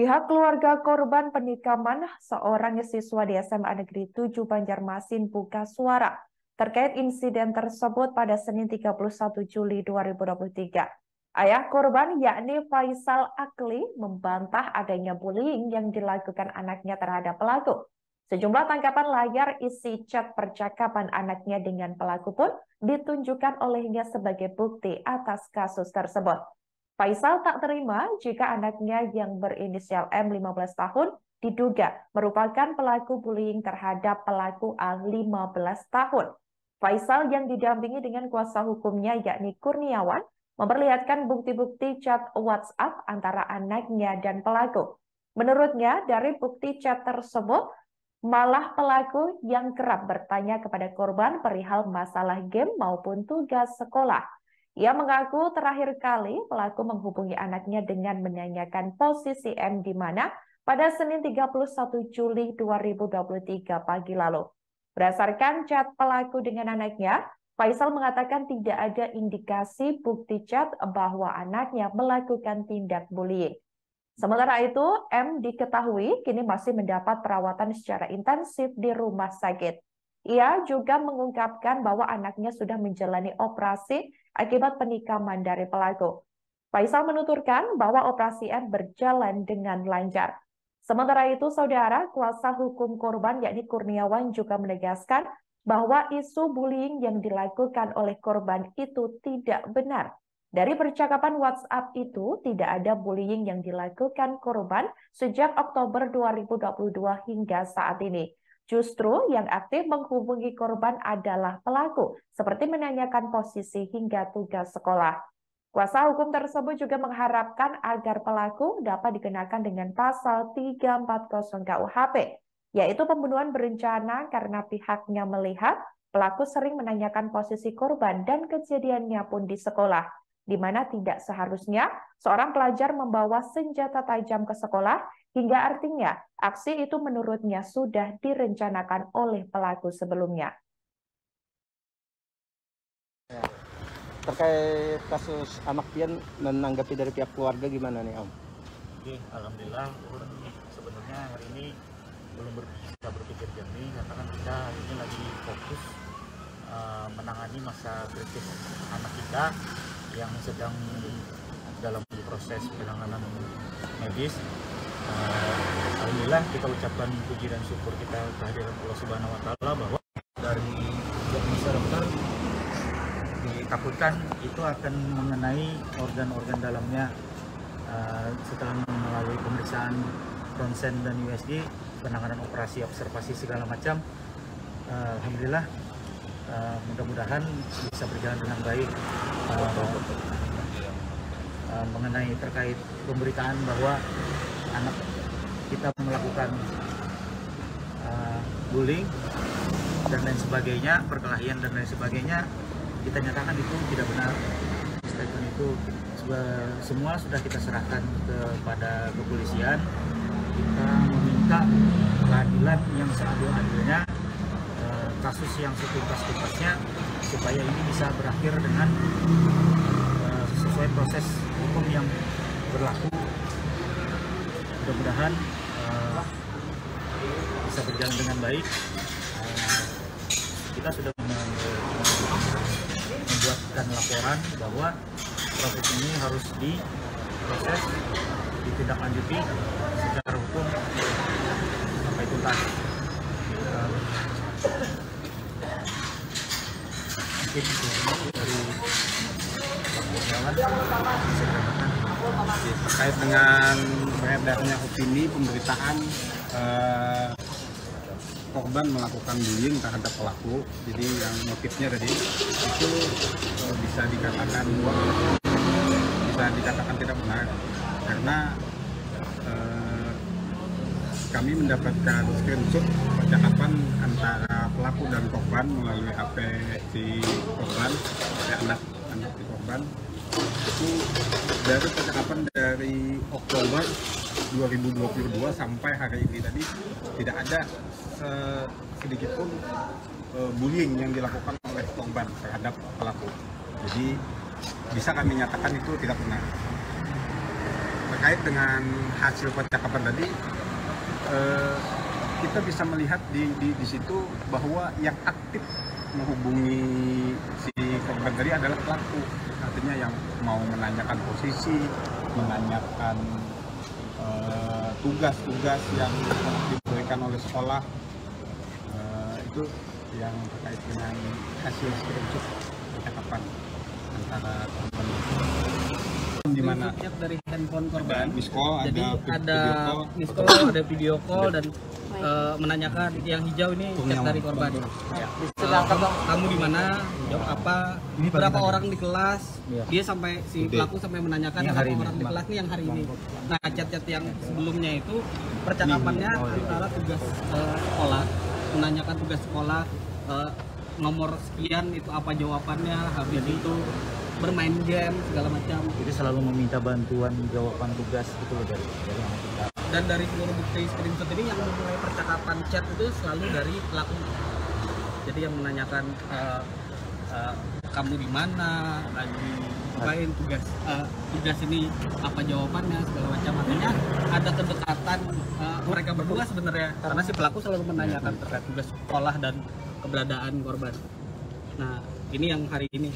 Pihak keluarga korban penikaman seorang siswa di SMA Negeri 7 Banjarmasin buka suara terkait insiden tersebut pada Senin 31 Juli 2023. Ayah korban yakni Faisal Akli membantah adanya bullying yang dilakukan anaknya terhadap pelaku. Sejumlah tangkapan layar isi chat percakapan anaknya dengan pelaku pun ditunjukkan olehnya sebagai bukti atas kasus tersebut. Faisal tak terima jika anaknya yang berinisial M 15 tahun diduga merupakan pelaku bullying terhadap pelaku A 15 tahun. Faisal yang didampingi dengan kuasa hukumnya yakni Kurniawan memperlihatkan bukti-bukti chat WhatsApp antara anaknya dan pelaku. Menurutnya dari bukti chat tersebut malah pelaku yang kerap bertanya kepada korban perihal masalah game maupun tugas sekolah. Ia mengaku terakhir kali pelaku menghubungi anaknya dengan menanyakan posisi M di mana pada Senin 31 Juli 2023 pagi lalu. Berdasarkan chat pelaku dengan anaknya, Faisal mengatakan tidak ada indikasi bukti chat bahwa anaknya melakukan tindak bullying. Sementara itu, M diketahui kini masih mendapat perawatan secara intensif di rumah sakit. Ia juga mengungkapkan bahwa anaknya sudah menjalani operasi akibat penikaman dari pelaku. Faisal menuturkan bahwa operasi M berjalan dengan lancar. Sementara itu, saudara kuasa hukum korban yakni Kurniawan juga menegaskan bahwa isu bullying yang dilakukan oleh korban itu tidak benar. Dari percakapan WhatsApp itu, tidak ada bullying yang dilakukan korban sejak Oktober 2022 hingga saat ini. Justru yang aktif menghubungi korban adalah pelaku, seperti menanyakan posisi hingga tugas sekolah. Kuasa hukum tersebut juga mengharapkan agar pelaku dapat dikenakan dengan pasal 340 KUHP, yaitu pembunuhan berencana karena pihaknya melihat pelaku sering menanyakan posisi korban dan kejadiannya pun di sekolah, di mana tidak seharusnya seorang pelajar membawa senjata tajam ke sekolah, hingga artinya aksi itu menurutnya sudah direncanakan oleh pelaku sebelumnya. Terkait kasus anak Pian, menanggapi dari pihak keluarga gimana nih Om? Oke, alhamdulillah sebenarnya hari ini belum bisa berpikir jernih karena kan kita hari ini lagi fokus menangani masa kritis anak kita yang sedang dalam proses penanganan medis. Alhamdulillah kita ucapkan puji dan syukur kita kehadiran Allah Subhanahu wa Ta'ala bahwa dari diagnosa dokter ditakutkan itu akan mengenai organ-organ dalamnya. Setelah melalui pemeriksaan ronsen dan USG, penanganan operasi, observasi segala macam, alhamdulillah mudah-mudahan bisa berjalan dengan baik. Mengenai terkait pemberitaan bahwa anak kita melakukan bullying dan lain sebagainya, perkelahian dan lain sebagainya, kita nyatakan itu tidak benar. Statement itu semua sudah kita serahkan kepada kepolisian. Kita meminta keadilan yang seadil-adilnya, kasus yang setuntas-tuntasnya, supaya ini bisa berakhir dengan sesuai proses hukum yang berlaku. Mudah-mudahan bisa berjalan dengan baik. Kita sudah membuatkan laporan bahwa proses ini harus diproses, ditindaklanjuti secara hukum sampai tuntas. Mungkin dari terkait dengan beredarnya opini pemberitaan korban melakukan bullying terhadap pelaku, jadi yang motifnya tadi itu bisa dikatakan tidak benar karena kami mendapatkan screenshot percakapan antara pelaku dan korban melalui HP si korban, anak si korban. Itu dari percakapan dari Oktober 2022 sampai hari ini tadi tidak ada sedikit pun bullying yang dilakukan oleh korban terhadap pelaku. Jadi bisa kami nyatakan itu tidak benar. terkait dengan hasil percakapan tadi, kita bisa melihat di situ bahwa yang aktif menghubungi si korban tadi adalah pelaku, artinya yang mau menanyakan posisi, menanyakan tugas-tugas yang diberikan oleh sekolah, itu yang terkait dengan hasil screenshot percakapan antara korban. Di mana dari handphone korban, jadi ada miss call, ada video call dan menanyakan yang hijau ini chat dari korban. Kamu di mana? Jawab apa? Berapa orang di kelas? Dia sampai si pelaku sampai menanyakan berapa orang di kelas nih yang hari ini. Nah, chat-chat yang sebelumnya itu percakapannya antara tugas sekolah, menanyakan tugas sekolah, nomor sekian itu apa jawabannya, habis itu bermain game segala macam. Jadi selalu meminta bantuan jawaban tugas itu loh dari yang kita. Dan dari seluruh bukti screenshot ini yang memulai percakapan chat itu selalu dari pelaku. Jadi yang menanyakan kamu di mana, lagi ngapain, tugas ini apa jawabannya segala macam. Makanya ada kedekatan mereka berdua sebenarnya karena si pelaku selalu menanyakan terkait tugas sekolah dan keberadaan korban. Nah, ini yang hari ini.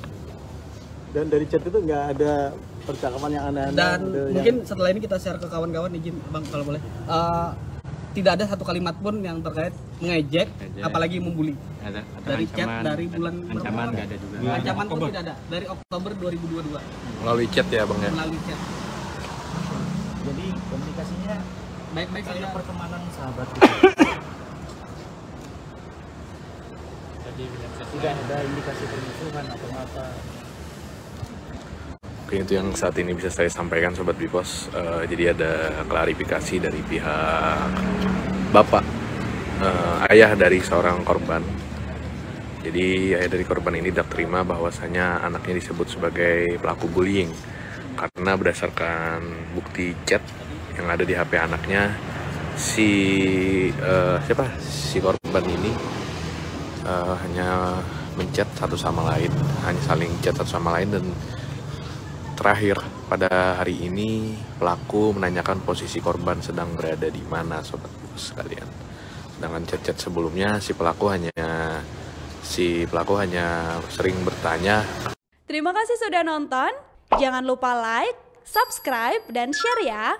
Dan dari chat itu nggak ada percakapan yang aneh-aneh. Dan mungkin setelah ini kita share ke kawan-kawan, izin Bang kalau boleh. Tidak ada satu kalimat pun yang terkait mengejek, apalagi membuli. Ada dari chat dari bulan ancaman nggak ada juga. Ancaman pun tidak ada dari Oktober 2022. Melalui chat ya Bang ya. Melalui chat. Jadi komunikasinya baik-baik saja, pertemanan sahabat gitu. Jadi tidak ada indikasi permusuhan atau apa. Oke, itu yang saat ini bisa saya sampaikan Sobat Bipos. Jadi ada klarifikasi dari pihak bapak, ayah dari seorang korban. Jadi ayah dari korban ini tidak terima bahwasanya anaknya disebut sebagai pelaku bullying karena berdasarkan bukti chat yang ada di HP anaknya, si korban ini hanya menchat satu sama lain, hanya saling chat satu sama lain. Dan terakhir pada hari ini pelaku menanyakan posisi korban sedang berada di mana, Sobat Bipos sekalian. Sedangkan chat-chat sebelumnya si pelaku hanya sering bertanya. Terima kasih sudah nonton. Jangan lupa like, subscribe, dan share ya.